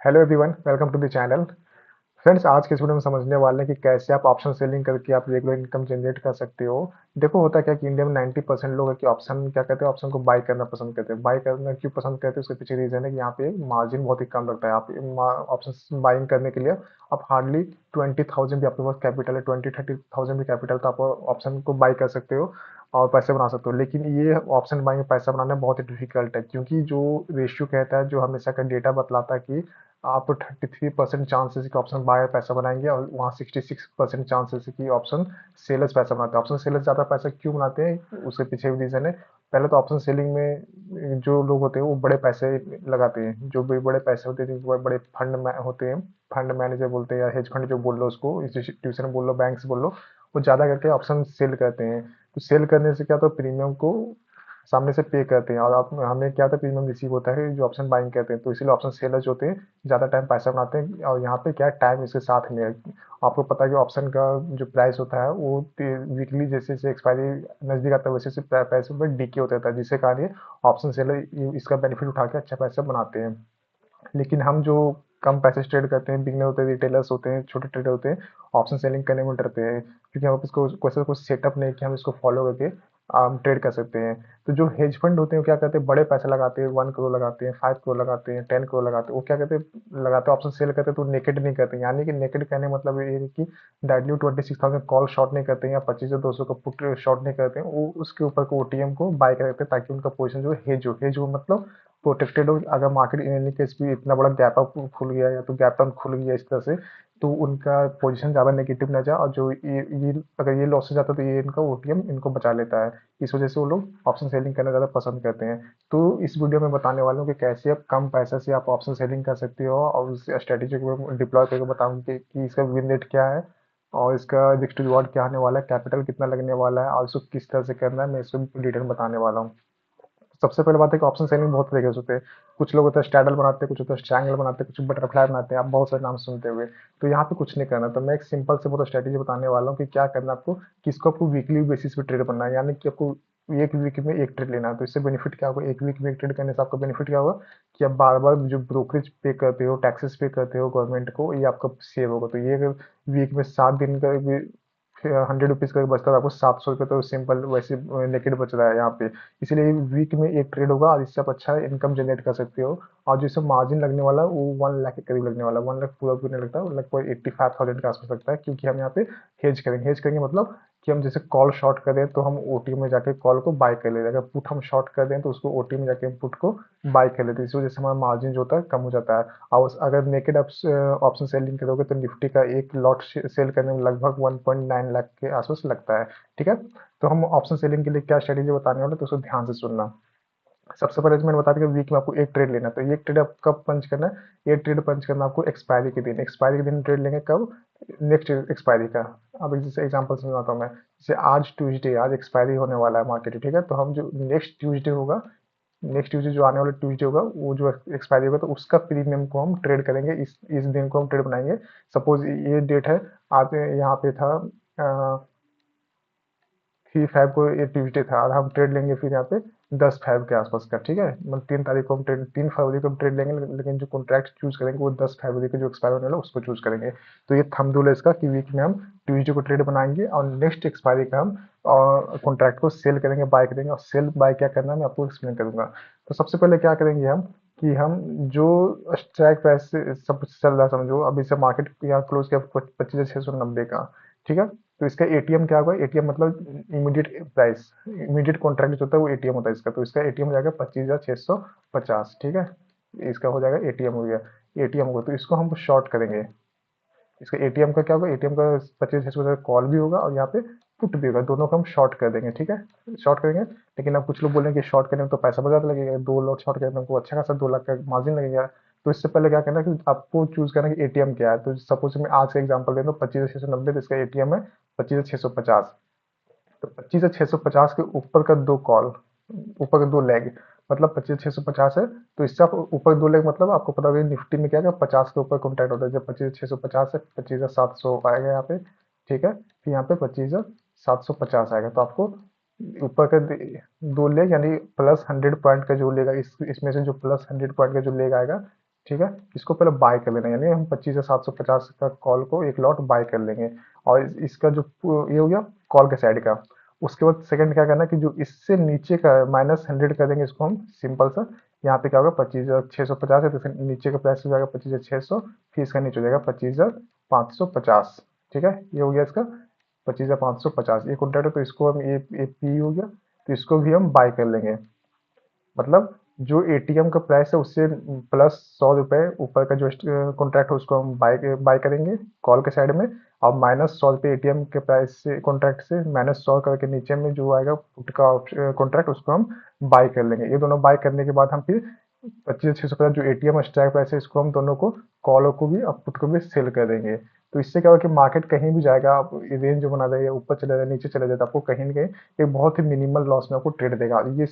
Hello everyone, welcome to the channel. Friends, आज के इस वीडियो में समझने वाले हैं कि कैसे आप ऑप्शन सेलिंग करके आप रेगुलर इनकम जनरेट कर सकते हो। देखो, होता क्या है कि इंडिया में 90% लोग है कि ऑप्शन क्या कहते हैं, ऑप्शन को बाय करना पसंद करते हैं। बाय करना क्यों पसंद करते हैं, उसके पीछे रीजन है कि यहाँ पे मार्जिन बहुत ही कम लगता है। आप ऑप्शन बाइंग करने के लिए आप हार्डली 20,000 भी आपके पास कैपिटल है, 20-30,000 भी कैपिटल, तो आप ऑप्शन को बाई कर सकते हो और पैसे बना सकते हो। लेकिन ये ऑप्शन बाइंग में पैसा बनाना बहुत ही डिफिकल्ट है, क्योंकि जो रेशियो कहता है, जो हमेशा का डेटा बतलाता है कि आप 33% चांसेस कि ऑप्शन बायर पैसा बनाएंगे और वहाँ 66% चांसेस कि ऑप्शन सेलर्स पैसा बनाते हैं। ऑप्शन सेलर्स ज़्यादा पैसा क्यों बनाते हैं, उसके पीछे भी रीज़न है। पहले तो ऑप्शन सेलिंग में जो लोग होते हैं वो बड़े पैसे लगाते हैं। जो भी बड़े पैसे होते हैं, जो बड़े फंड में होते हैं, फंड मैनेजर बोलते हैं या हेज फंड जो बोल लो, उसको इंस्टीट्यूशन बोल लो, बैंक्स बोल लो, वो ज़्यादा करके ऑप्शन सेल करते हैं। तो सेल करने से क्या, तो प्रीमियम को सामने से पे करते हैं और आप हमें क्या था, प्रीमियम रिसीव होता है जो ऑप्शन बाइंग करते हैं। तो इसीलिए ऑप्शन सेलर्स होते हैं ज़्यादा टाइम पैसा बनाते हैं। और यहाँ पे क्या है, टाइम इसके साथ में है। आपको पता है कि ऑप्शन का जो प्राइस होता है वो वीकली जैसे जैसे एक्सपायरी नज़दीक आता है वैसे वैसे पैसे में डीके होता है, जिससे कारण ये ऑप्शन सेलर इसका बेनिफिट उठा के अच्छा पैसा बनाते हैं। लेकिन हम जो कम पैसे से ट्रेड करते हैं, बिगनर होते हैं, रिटेलर्स होते हैं, छोटे ट्रेडर होते हैं, ऑप्शन सेलिंग करने में डरते हैं, क्योंकि हम इसको वैसे कुछ सेटअप नहीं कि हम इसको फॉलो करके ट्रेड कर सकते हैं। तो जो हेज फंड होते हैं वो क्या करते हैं, बड़े पैसे लगाते हैं, 1 करोड़ लगाते हैं, 5 करोड़ लगाते हैं, 10 करोड़ लगाते हैं। वो क्या करते हैं, लगाते हैं ऑप्शन सेल करते हैं, तो नेकेड नहीं करते। यानी कि नेकेड कहने का मतलब ये है कि डायरेक्टली 26,000 कॉल शॉर्ट नहीं करते हैं या 25 या 200 का पुट शॉर्ट नहीं करते हैं। वो उसके ऊपर को ओटीएम को बाय करते हैं, ताकि उनका पोजिशन जो हेज हो मतलब प्रोटेक्टेड हो। अगर मार्केट इन एनी केस भी इतना बड़ा गैप अप खुल गया या तो गैप डाउन खुल गया इस तरह से, तो उनका पोजीशन ज़्यादा नेगेटिव ना जाए, और जो ये अगर ये लॉस हो जाता है तो ये इनका ओटीएम इनको बचा लेता है। इस वजह से वो लोग ऑप्शन सेलिंग करना ज़्यादा पसंद करते हैं। तो इस वीडियो में बताने वाला हूँ कि कैसे आप कम पैसे से आप ऑप्शन सेलिंग कर सकते हो, और उस स्ट्रेटेजी को डिप्लॉय करके बताऊंगी कि इसका विन रेट क्या है और इसका रिस्क रिवॉर्ड क्या आने वाला है, कैपिटल कितना लगने वाला है और इसको किस तरह से करना है, मैं इसको डिटेल बताने वाला हूँ। सबसे पहले बात है कि ऑप्शन सेलिंग बहुत तरीके से होते हैं। कुछ लोग होते हैं स्ट्रैडल बनाते हैं, कुछ होते हैं ट्रायंगल बनाते हैं, कुछ बटरफ्लाई बनाते हैं, आप बहुत सारे नाम सुनते हुए। तो यहाँ पे कुछ नहीं करना, तो मैं एक सिंपल से बहुत स्ट्रेटेजी बताने वाला हूँ कि क्या करना है आपको, किसको आपको वीकली बेसिस पे ट्रेड करना है। यानी कि आपको एक वीक में एक ट्रेड लेना है। तो इससे बेनिफिट क्या होगा, एक वीक में एक ट्रेड करने से आपका बेनिफिट क्या होगा कि आप बार बार जो ब्रोकरेज पे करते हो, टैक्सेस पे करते हो गवर्नमेंट को, ये आपका सेव होगा। तो ये अगर वीक में 7 दिन का 100 रुपीज़ का बचता है, आपको 700 रुपये तो सिंपल वैसे नेकेड बच रहा है यहाँ पे। इसीलिए वीक में एक ट्रेड होगा और इससे आप अच्छा इनकम जनरेट कर सकते हो। और जो मार्जिन लगने वाला है वो 1 लाख के करीब लगने वाला है। 1 लाख पूरा पूरा नहीं लगता, लगभग 85,000 के आसपास लगता है, क्योंकि हम यहाँ पे हेज करेंगे मतलब कि हम जैसे कॉल शॉर्ट कर रहे हैं तो हम ओटी में जाके कॉल को बाय कर ले रहे हैं। अगर पुट हम शॉर्ट कर रहे हैं तो उसको ओटी में जाके हम पुट को बाय कर लेते हैं। इस वजह से हमारा मार्जिन जो होता है कम हो जाता है। और अगर नेकेड आप ऑप्शन सेलिंग करोगे तो निफ्टी का एक लॉट सेल करने में लगभग 1.9 लाख के आसपास लगता है। ठीक है, तो हम ऑप्शन सेलिंग के लिए क्या स्ट्रेटेजी बताने वाले, तो उसको ध्यान से सुनना। सबसे पहले तो मैंने बता दिया कि वीक में आपको एक ट्रेड लेना है। तो ये ट्रेड आप कब पंच करना है, ये ट्रेड पंच करना आपको एक्सपायरी के दिन। एक्सपायरी के दिन ट्रेड लेंगे कब, नेक्स्ट एक्सपायरी का। अब जैसे एग्जांपल समझाता हूँ मैं, जैसे आज ट्यूसडे, आज एक्सपायरी होने वाला है मार्केट, ठीक है। तो हम जो नेक्स्ट ट्यूसडे होगा, नेक्स्ट ट्यूसडे जो आने वाला ट्यूसडे होगा, वो जो एक्सपायरी होगा, तो उसका प्रीमियम को हम ट्रेड करेंगे। इस दिन को हम ट्रेड बनाएंगे। सपोज ये डेट है, आज यहाँ पे था 3 फेब को, ये ट्यूसडे था और हम ट्रेड लेंगे फिर यहाँ पे 10 फेब के आसपास का। ठीक है, मतलब 3 तारीख को हम ट्रेड, 3 फरवरी को हम ट्रेड लेंगे, लेकिन जो कॉन्ट्रैक्ट चूज करेंगे वो 10 फरवरी को जो एक्सपायर होने वाला है उसको चूज करेंगे। तो ये थंब रूल है इसका कि वीक में हम ट्यूसडे को ट्रेड बनाएंगे और नेक्स्ट एक्सपायरी का हम कॉन्ट्रैक्ट को सेल करेंगे, बाय करेंगे। और सेल बाय क्या करना है मैं आपको एक्सप्लेन करूंगा। तो सबसे पहले क्या करेंगे हम कि हम जो स्ट्राइक प्राइस से सब चल रहा है, समझो अभी से मार्केट यहाँ क्लोज किया 25,690 का। ठीक है, तो इसका एटीएम क्या होगा, एटीएम मतलब इमीडिएट प्राइस, इमीडिएट कॉन्ट्रैक्ट जो होता है वो एटीएम होता है इसका। तो इसका एटीएम हो जाएगा 25,650। ठीक है, इसका हो जाएगा एटीएम हो गया। एटीएम होगा तो इसको हम शॉर्ट करेंगे। इसका एटीएम का क्या होगा, एटीएम का 25,650 कॉल भी होगा और यहाँ पे पुट भी होगा, दोनों को हम शॉर्ट कर देंगे। ठीक है, शॉर्ट करेंगे। लेकिन अब कुछ लोग बोलेंगे कि शॉर्ट करने में तो पैसा बहुत ज़्यादा लगेगा, 2 लॉट शॉर्ट करने में हमको अच्छा खासा 2 लाख का मार्जिन लगेगा। तो इससे पहले क्या करना है कि आपको चूज करना है कि एटीएम क्या है। तो सपोज मैं आज का एग्जांपल दे दूं, 25,690, तो इसका एटीएम है 25,650। तो 25,650 के ऊपर का 2 कॉल, ऊपर का 2 लेग, मतलब 25,650 है। तो इससे आप ऊपर 2 लेग मतलब आपको पता होगा निफ्टी में क्या है, 50 के ऊपर कॉन्ट्रैक्ट होता है। जब 25,650 है, 25,700 आएगा यहाँ पे। ठीक है, फिर यहाँ पे 25,750 आएगा। तो आपको ऊपर का 2 लेग यानी प्लस 100 पॉइंट का जो लेगा, इसमें से जो प्लस 100 पॉइंट का जो लेग आएगा, ठीक है, इसको पहले बाय कर लेना, यानी हम 25,750 का कॉल को एक लॉट बाय कर लेंगे। और इसका जो ये हो गया कॉल के साइड का। उसके बाद सेकंड क्या करना है कि जो इससे नीचे का -100 कर देंगे, इसको हम सिंपल सा यहाँ पे क्या होगा 25,650 है, तो फिर नीचे का प्राइस हो जाएगा 25,600, फिर इसका नीचे हो जाएगा 25,550। ठीक है, ये हो गया इसका 25,550, ये कॉन्ट्रैक्ट है, तो इसको हम ये पी हो गया, तो इसको भी हम बाय कर लेंगे। मतलब जो एटीएम का प्राइस है उससे प्लस 100 रुपए ऊपर का जो कॉन्ट्रैक्ट है उसको हम बाय बाय करेंगे कॉल के साइड में। और -100 रुपये एटीएम के प्राइस से कॉन्ट्रैक्ट से -100 करके नीचे में जो आएगा पुट का कॉन्ट्रैक्ट, उसको हम बाय कर लेंगे। ये दोनों बाय करने के बाद हम फिर 25,650 जो एटीएम स्ट्राइक प्राइस है, इसको हम दोनों को कॉल को भी और पुट को भी सेल कर देंगे। तो इससे क्या होगा कि मार्केट कहीं भी जाएगा, आप रेंज जो बना रहे हैं ऊपर चले जाए नीचे चले जाए, तो आपको कहीं ना कहीं एक बहुत ही मिनिमल लॉस में आपको ट्रेड देगा। ये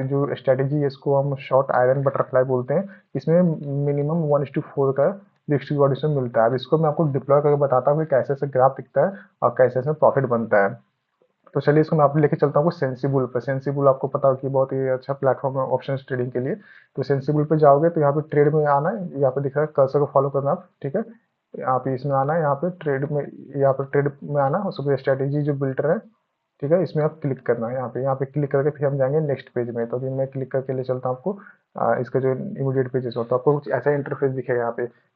जो स्ट्रेटेजी है इसको हम शॉर्ट आयरन बटरफ्लाई बोलते हैं। इसमें मिनिमम 1:4 का रिस्क रिवॉर्ड इसमें मिलता है। अब इसको मैं आपको डिप्लॉय करके बताता हूँ कि कैसे ऐसे ग्राफ दिखता है और कैसे इसमें प्रॉफिट बनता है। तो चलिए इसको मैं आपको लेके चलता हूँ सेंसिबुल पे। सेंसिबुल आपको पता हो कि बहुत ही अच्छा प्लेटफॉर्म है ऑप्शन ट्रेडिंग के लिए। तो सेंसिबुल पे जाओगे तो यहाँ पे ट्रेड में आना है, यहाँ पे दिख रहा है कर्सर को फॉलो करना आप, ठीक है। यहाँ पे इसमें आना है, यहाँ पे ट्रेड में, यहाँ पे ट्रेड में आना, उसके स्ट्रेटेजी जो बिल्डर है, ठीक है, इसमें आप क्लिक करना है। यहाँ पे क्लिक करके फिर हम जाएंगे नेक्स्ट पेज में। तो अभी मैं क्लिक करके ले चलता हूँ आपको इसका जो इमीडिएट पेजेस हो, तो आपको कुछ ऐसा इंटरफेस दिखेगा।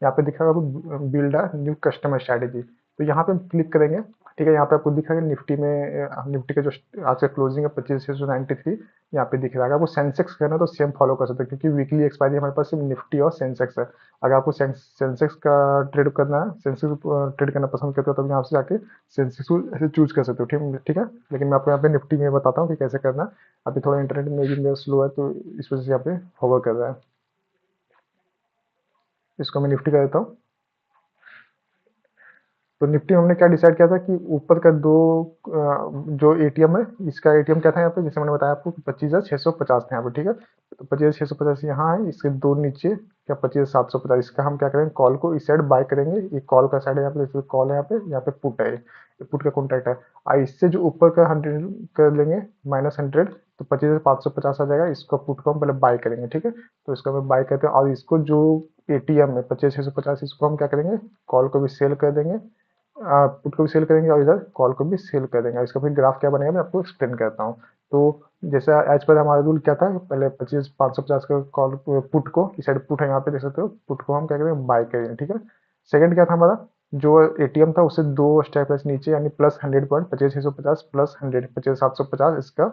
यहाँ पे दिखेगा आपको build a new customer strategy. तो यहाँ पे हम क्लिक करेंगे, ठीक है। यहाँ पे आपको दिखेगा निफ्टी में, निफ्टी का जो आज का क्लोजिंग है 25,693, यहाँ पे दिख रहा है। अगर आपको सेंसेक्स करना है तो सेम फॉलो कर सकते हैं, क्योंकि वीकली एक्सपायरी हमारे पास सिर्फ निफ्टी और सेंसेक्स है। अगर आपको सेंसेक्स का ट्रेड करना है, सेंसेक्स ट्रेड करना पसंद करते हो, तो यहाँ से जाके सेंसेक्स को ऐसे चूज कर सकते हो, ठीक ठीक है। लेकिन मैं आपको यहाँ पे निफ्टी में बताता हूँ कि कैसे करना है। अभी थोड़ा इंटरनेट में भी मेरा स्लो है, तो इस वजह से यहाँ पे फॉरवर्ड कर रहा है। इसको मैं निफ्टी कर देता हूँ। तो निफ्टी में हमने क्या डिसाइड किया था कि ऊपर का दो जो एटीएम है, इसका एटीएम क्या था यहाँ पे, जैसे मैंने बताया आपको 25,650 था यहाँ पे, ठीक है। तो 25,650 यहाँ है, इसके दो नीचे क्या 25,750, इसका हम क्या करेंगे कॉल को इस साइड बाय करेंगे। ये कॉल का साइड है यहाँ पे, जैसे कॉल है यहाँ पे पुट है, ये पुट का कॉन्ट्रैक्ट है। और इससे जो ऊपर का 100 कर लेंगे -100, तो 25,550 आ जाएगा। इसको पुट को हम पहले बाय करेंगे, ठीक है। तो इसको हम बाय करते हैं, और इसको जो एटीएम है 25,650, इसको हम क्या करेंगे कॉल को भी सेल कर देंगे, पुट को भी सेल करेंगे और इधर कॉल को भी सेल करेंगे। इसका फिर ग्राफ क्या बनेगा मैं आपको एक्सप्लेन करता हूँ। तो जैसे एज पर हमारा रूल क्या था, पहले 25,550 का कॉल पुट को, इस साइड पुट है यहाँ पे देख सकते हो, पुट को हम क्या करेंगे बाय करेंगे, ठीक है। सेकंड क्या था हमारा, जो एटीएम था उससे दो स्टेप प्राइस नीचे, यानी +100 पॉइंट 25,650 +100 25,750, इसका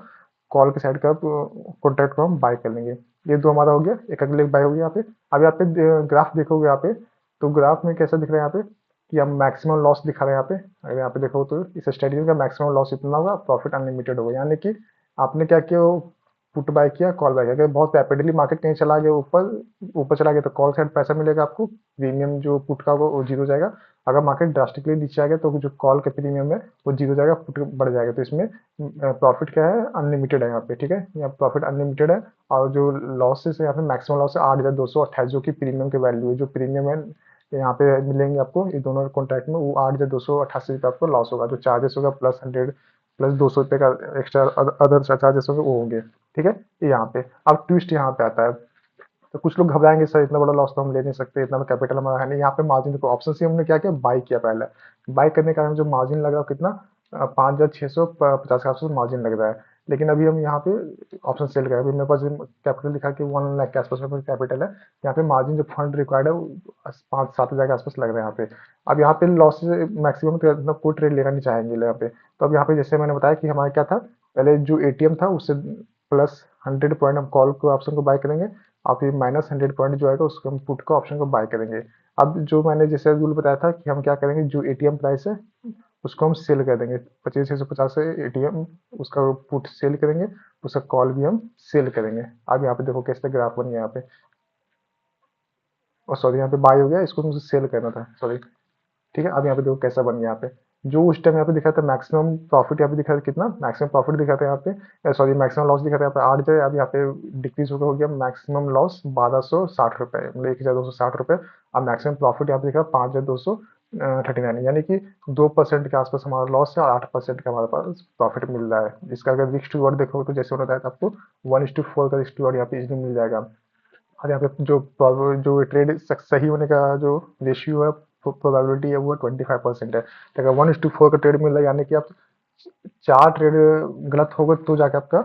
कॉल के साइड का कॉन्ट्रैक्ट को हम बाय कर लेंगे। ये दो हमारा हो गया, एक अगले बाय हो गया यहाँ पे। अब यहाँ पे ग्राफ देखोगे यहाँ पे, तो ग्राफ में कैसा दिख रहा है यहाँ पे कि हम मैक्सिमम लॉस दिखा रहे हैं यहाँ पे। अगर यहाँ पे देखो तो इस स्ट्रेटेजी का मैक्सिमम लॉस इतना होगा, प्रॉफिट अनलिमिटेड होगा। यानी कि आपने क्या किया, पुट बाय किया, कॉल बाय किया। अगर बहुत रैपिडली मार्केट कहीं चला गया ऊपर ऊपर चला गया, तो कॉल साइड पैसा मिलेगा आपको, प्रीमियम जो पुट का वो जीरो जाएगा। अगर मार्केट ड्रास्टिकली नीचे आ गया, तो जो कॉल का प्रीमियम है वो जीरो जाएगा, पुट बढ़ जाएगा। तो इसमें प्रॉफिट क्या है, अनलिमिटेड है यहाँ पे, ठीक है। यहाँ प्रॉफिट अनलिमिटेड है। और जो लॉसेस है यहाँ पे, मैक्सिमम लॉस है 8,228, जो कि प्रीमियम की वैल्यू है। जो प्रीमियम है यहाँ पे मिलेंगे आपको, ये दोनों कॉन्ट्रैक्ट में, वो 8,288 आपको लॉस होगा। जो चार्जेस होगा +100 +200 का एक्स्ट्रा अदर चार्जेस होंगे वो होंगे, ठीक है। ये यहाँ पे अब ट्विस्ट यहाँ पे आता है। तो कुछ लोग घबराएंगे, सर इतना बड़ा लॉस तो हम ले नहीं सकते, इतना कैपिटल हमारा है नहीं। यहाँ पे मार्जिन देखो, ऑप्शन से हमने क्या किया, बाई किया पहले। बाई करने का जो मार्जिन लग रहा है कितना, 5,650 के आसपास मार्जिन लग रहा है। लेकिन अभी हम यहाँ पे ऑप्शन सेल करें, अभी मेरे पास कैपिटल दिखा कि 1 लाख के आसपास में कैपिटल है। यहाँ पे मार्जिन जो फंड रिक्वायर्ड है वो 5-7 हज़ार के आसपास लग रहा है यहाँ पे। अब यहाँ पे लॉस मैक्सिमम तो मतलब कोई ट्रेड लेना नहीं चाहेंगे यहाँ पे। तो अब यहाँ पे जैसे मैंने बताया कि हमारा क्या था, पहले जो एटीएम था उससे +100 पॉइंट हम कॉल को ऑप्शन को बाय करेंगे, और फिर -100 पॉइंट जो आएगा उसको हम पुट को ऑप्शन को बाय करेंगे। अब जो मैंने जैसे रूल बताया था कि हम क्या करेंगे, जो एटीएम प्राइस है उसको हम सेल कर देंगे, 25,650 से एटीएम उसका पुट सेल करेंगे, उसका कॉल भी हम सेल करेंगे। अब यहाँ पे देखो कैसे ग्राफ बन गया यहाँ पे, और सॉरी यहाँ पे बाय हो गया, इसको मुझे सेल करना था, सॉरी, ठीक है। अब यहाँ पे देखो कैसा बन गया यहाँ पे, जो उस टाइम यहाँ पे दिखा था मैक्सिमम प्रॉफिट, यहाँ पे दिखा था कितना मैक्सिमम प्रॉफिट दिखा था यहाँ पे, सॉरी मैक्सिमम लॉस दिखा था यहाँ पे 8 हज़ार। अब यहाँ पे डिक्रीज हो गया मैक्सिमम लॉस 1,260 रुपये, मतलब 1,260 रुपये। अब मैक्सिमम प्रॉफिट यहाँ पे दिखा 5,239, यानी कि 2% के आसपास हमारा लॉस है और 8% का हमारे पास प्रॉफिट मिल रहा है। इसका अगर रिस्क रिवॉर्ड देखोगे तो जैसे बताया था आपको 1:4 का रिस्क रिवॉर्ड यहाँ पे इजिली मिल जाएगा। और यहाँ पे जो ट्रेड सही होने का जो रेशियो है, प्रोबेबिलिटी है, वो 25% है। तो अगर 1:4 का ट्रेड मिल रहा है, यानी कि आप 4 ट्रेड गलत हो गए तो जाके आपका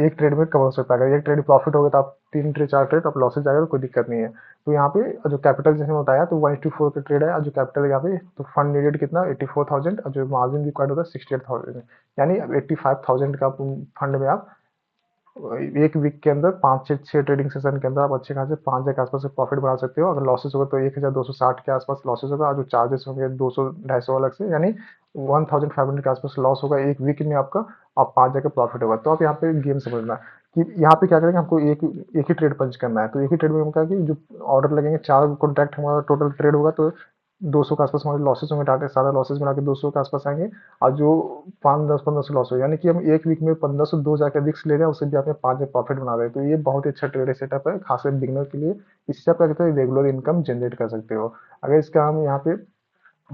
एक ट्रेड में कवर हो सकता है। अगर एक ट्रेड प्रॉफिट हो गया तो आप 3 ट्रेड 4 ट्रेड आप लॉसेज जाएगा तो कोई दिक्कत नहीं है। तो यहाँ पे जो कैपिटल जैसे मैं बताया, तो 1:4 का ट्रेड है, और जो कैपिटल है यहाँ पे, तो फंड नीडेड कितना 84,000, और जो मार्जिन रिक्वायर्ड होता है 68,000, यानी 85,000 का फंड में आप एक वीक के अंदर 5 से 6 ट्रेडिंग सेशन के अंदर आप अच्छे खासे 5,000 के आसपास से प्रॉफिट बना सकते हो। अगर लॉसेस होगा तो 1,260 के आसपास लॉसेस होगा, और जो चार्जेस होंगे 200-250 अलग से, यानी 1,500 के आसपास लॉस होगा एक वीक में आपका, और 5,000 का प्रॉफिट होगा। तो आप यहाँ पे गेम समझना कि यहाँ पे क्या करेंगे, हमको एक ही ट्रेड पंच करना है। तो एक ही ट्रेड में हम क्या कि जो ऑर्डर लगेंगे, 4 कॉन्ट्रैक्ट हमारा टोटल ट्रेड होगा, तो 200 के आसपास हमारे लॉसेस होंगे, टाटा सारा लॉसेस मिला के 200 के आसपास आएंगे। और जो 5-10-15 लॉस हो, यानी कि हम एक वीक में 1502 जाकर रिस्क ले रहे हैं, उससे भी आपने 5 प्रॉफिट बना रहे हैं। तो ये बहुत ही अच्छा ट्रेड सेटअप है, खासकर बिगनर के लिए। इससे आप क्या कहते हैं, रेगुलर इनकम जनरेट कर सकते हो। अगर इसका हम यहाँ पे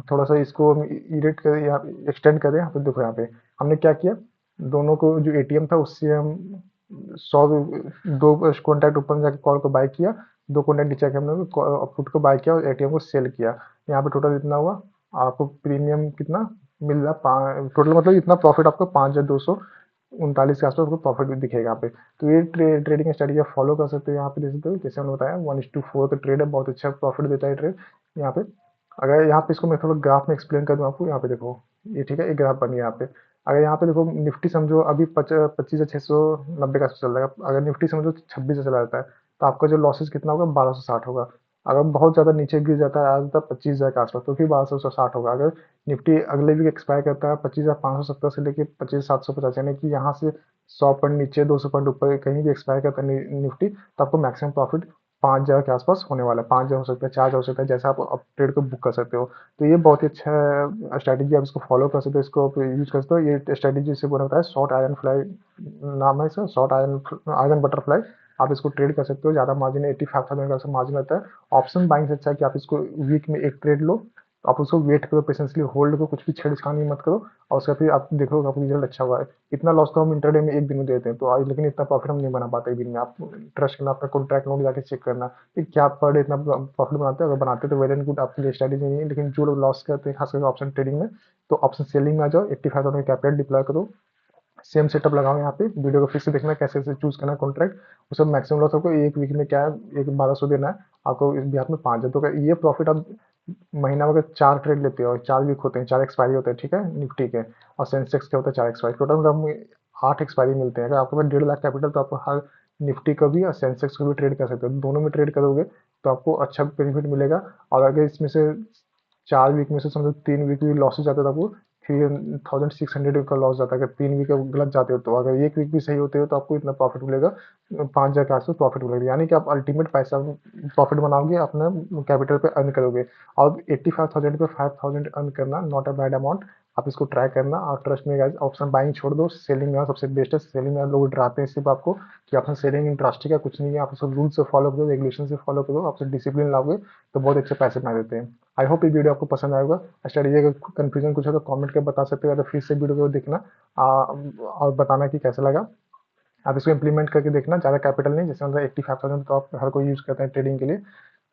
थोड़ा सा इसको हम इरेट करें या एक्सटेंड करें, यहाँ पे देखो, यहाँ पे हमने क्या किया, दोनों को जो एटीएम था उससे हम 100 दो कॉन्टैक्ट ऊपर जाके कॉल को बाय किया, 2 कॉन्टैक्ट नीचे आके हमने पुट को बाय किया और एटीएम को सेल किया। यहाँ पे टोटल इतना हुआ, आपको प्रीमियम कितना मिल रहा, टोटल मतलब इतना प्रॉफिट आपको 5,239 के आसपास आपको प्रॉफिट भी दिखेगा यहाँ पे। तो ये ट्रेडिंग स्ट्रेटेजी आप फॉलो कर सकते हो। यहाँ पे देख सकते हो, जैसे मैंने बताया 1:4 का ट्रेड है, बहुत अच्छा प्रॉफिट देता है ट्रेड यहाँ पे। अगर यहाँ पे इसको मैं थोड़ा ग्राफ में एक्सप्लेन कर दूँ आपको, यहाँ पे देखो, ये ठीक है, एक ग्राफ बनी है यहाँ पे। अगर यहाँ पे देखो निफ्टी समझो अभी 25,690 का चल रहा है, अगर निफ्टी समझो 26 से चला जाता है, तो आपका जो लॉसेस कितना होगा, 1,260 होगा। अगर बहुत ज़्यादा नीचे गिर जाता है, आ जाता है 25,000 के आसपास, तो फिर 1,260 होगा। अगर निफ्टी अगले वीक एक्सपायर करता है 25,570 से लेके 25,750, यानी कि यहाँ से 100 पॉइंट नीचे, 200 पॉइंट ऊपर कहीं भी एक्सपायर करता है निफ्टी, तो आपको मैक्सिमम प्रॉफिट 5,000 के आसपास होने वाला है। 5,000 हो सकता है, 4,000 हो सकता है, जैसा आप ट्रेड को बुक कर सकते हो। तो ये बहुत ही अच्छा स्ट्रैटेजी, आप इसको फॉलो कर सकते हो, इसको आप यूज कर सकते हो। ये स्ट्रैटेजी से बोला होता है शॉर्ट आयरन फ्लाई, नाम है इसका, शॉर्ट आयरन आयरन बटरफ्लाई। आप इसको ट्रेड कर सकते हो, ज़्यादा मार्जिन 85,000 का मार्जिन रहता है। ऑप्शन बाइंग से अच्छा है कि आप इसको वीक में एक ट्रेड लो, आप उसको वेट करो, पेशेंसली होल्ड करो, कुछ भी छेड़छाड़ मत करो, और उसका फिर आप देखो आपको रिजल्ट अच्छा हुआ है। इतना लॉस तो हम इंटरडे में एक दिन में देते हैं, तो आज लेकिन इतना प्रॉफिट हम नहीं बना पाते एक दिन में। आप ट्रस्ट करना, अपना कॉन्ट्रैक्ट नोट जाके चेक करना कि क्या पर डे इतना प्रॉफिट बनाते हैं। अगर बनाते हैं तो वेल एंड गुड, आपके लिए स्ट्रैटेजी नहीं है। लेकिन जो लोग लॉस करते हैं, खास करके ऑप्शन ट्रेडिंग में, तो ऑप्शन सेलिंग में आ जाओ, 85,000 का कैपिटल डिप्लॉय करो, सेम सेटअप लगाओ। यहाँ पे वीडियो को फिर से देखना कैसे कैसे चूज करना है कॉन्ट्रैक्ट। उसमें मैक्सिमम लॉस आपको एक वीक में क्या है, एक 1,200 देना है आपको, इस बिहार में 5 है। तो ये प्रॉफिट आप महीना में अगर 4 ट्रेड लेते हो, 4 वीक होते हैं, 4 एक्सपायरी होते हैं, ठीक है, निफ्टी के और सेंसेक्स के होते हैं 4 एक्सपायरी, टोटल हम 8 एक्सपायरी मिलते हैं। अगर आपके पास 1,50,000 कैपिटल, तो आपको हर निफ्टी का भी और सेंसेक्स को भी ट्रेड कर सकते हो। दोनों में ट्रेड करोगे तो आपको अच्छा बेनिफिट मिलेगा। और अगर इसमें से 4 वीक में से समझो 3 वीक भी लॉसेस जाते हो, तो आपको 3,600 का लॉस जाता है। अगर 3 वीक गलत जाते हो, तो अगर एक वीक भी सही होते हो तो आपको इतना प्रॉफिट मिलेगा, 5,000 के आसपास प्रॉफिट मिलेगा। यानी कि आप अल्टीमेट पैसा प्रॉफिट बनाओगे, अपना कैपिटल पे अर्न करोगे। और 85,000 पे 5,000 अर्न करना नॉट अ बैड अमाउंट। आप इसको ट्राई करना, और ट्रस्ट में गाइस, ऑप्शन बाइंग छोड़ दो, सेलिंग में सबसे बेस्ट है। सेलिंग में लोग डराते हैं सिर्फ आपको कि ऑप्शन सेलिंग इंटरेस्टिंग है, कुछ नहीं है। आप उसको रूल से फॉलो करो, रेगुलेशन से फॉलो करो, आपसे डिसिप्लिन लाओगे तो बहुत अच्छे पैसे बना देते हैं। आई होप ये वीडियो आपको पसंद आएगा। स्ट्रेटेजी का कंफ्यूजन कुछ हो तो कमेंट कर बता सकते हो, या तो फिर से वीडियो को देखना और बताना कि कैसा लगा। आप इसको इम्प्लीमेंट करके देखना, ज़्यादा कैपिटल नहीं, जैसे मतलब 85,000 तो आप हर कोई यूज़ करते हैं ट्रेडिंग के लिए।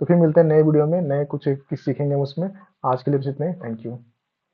तो फिर मिलते हैं नए वीडियो में, नए कुछ सीखेंगे उसमें। आज के लिए बस इतना ही, थैंक यू।